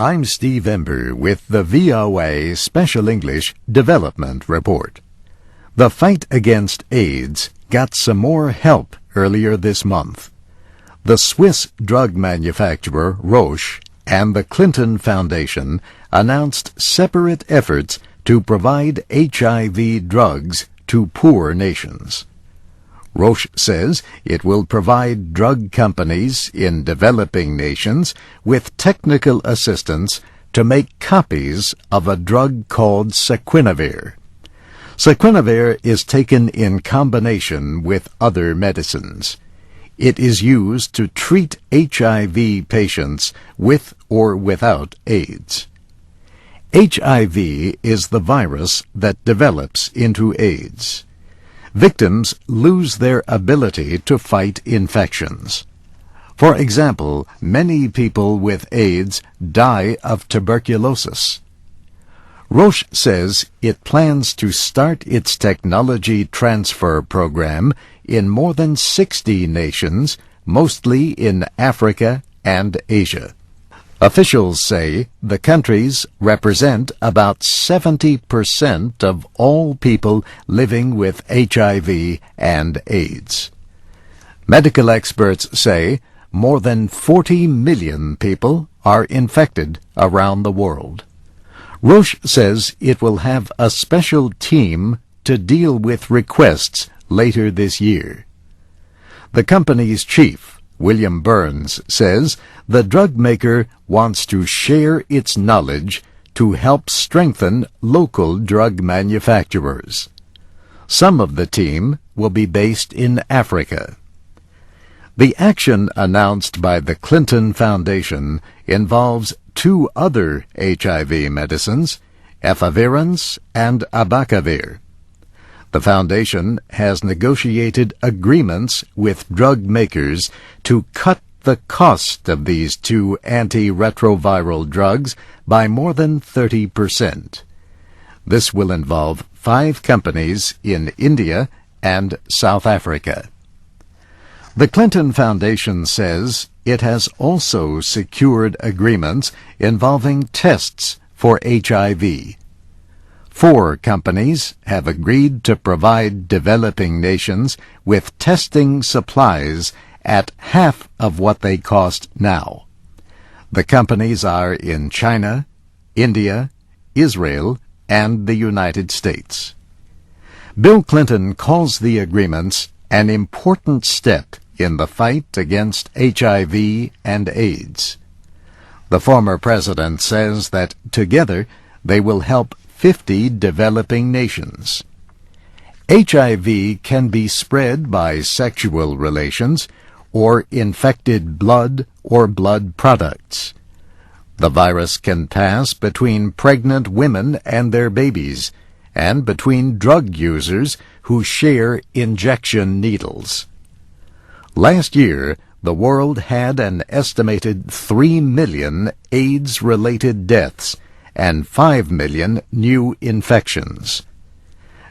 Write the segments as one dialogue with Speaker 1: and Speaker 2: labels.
Speaker 1: I'm Steve Ember with the VOA Special English Development Report. The fight against AIDS got some more help earlier this month. The Swiss drug manufacturer Roche and the Clinton Foundation announced separate efforts to provide HIV drugs to poor nations. Roche says it will provide drug companies in developing nations with technical assistance to make copies of a drug called Saquinavir. Saquinavir is taken in combination with other medicines. It is used to treat HIV patients with or without AIDS. HIV is the virus that develops into AIDS. Victims lose their ability to fight infections. For example, many people with AIDS die of tuberculosis. Roche says it plans to start its technology transfer program in more than 60 nations, mostly in Africa and Asia. Officials say the countries represent about 70% of all people living with HIV and AIDS. Medical experts say more than 40 million people are infected around the world. Roche says it will have a special team to deal with requests later this year. The company's chief, William Burns, says the drug maker wants to share its knowledge to help strengthen local drug manufacturers. Some of the team will be based in Africa. The action announced by the Clinton Foundation involves two other HIV medicines, efavirenz and abacavir. The foundation has negotiated agreements with drug makers to cut the cost of these two antiretroviral drugs by more than 30%. This will involve 5 companies in India and South Africa. The Clinton Foundation says it has also secured agreements involving tests for HIV. 4 companies have agreed to provide developing nations with testing supplies at half of what they cost now. The companies are in China, India, Israel, and the United States. Bill Clinton calls the agreements an important step in the fight against HIV and AIDS. The former president says that together they will help 50 developing nations. HIV can be spread by sexual relations or infected blood or blood products. The virus can pass between pregnant women and their babies, and between drug users who share injection needles. Last year, the world had an estimated 3 million AIDS-related deaths and 5 million new infections.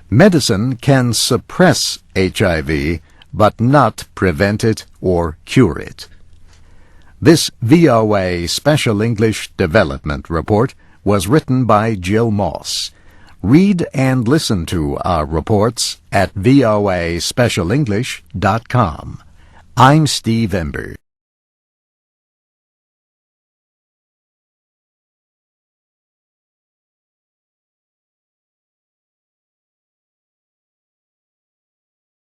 Speaker 1: Medicine can suppress HIV, but not prevent it or cure it. This VOA Special English Development Report was written by Jill Moss. Read and listen to our reports at voaspecialenglish.com. I'm Steve Ember.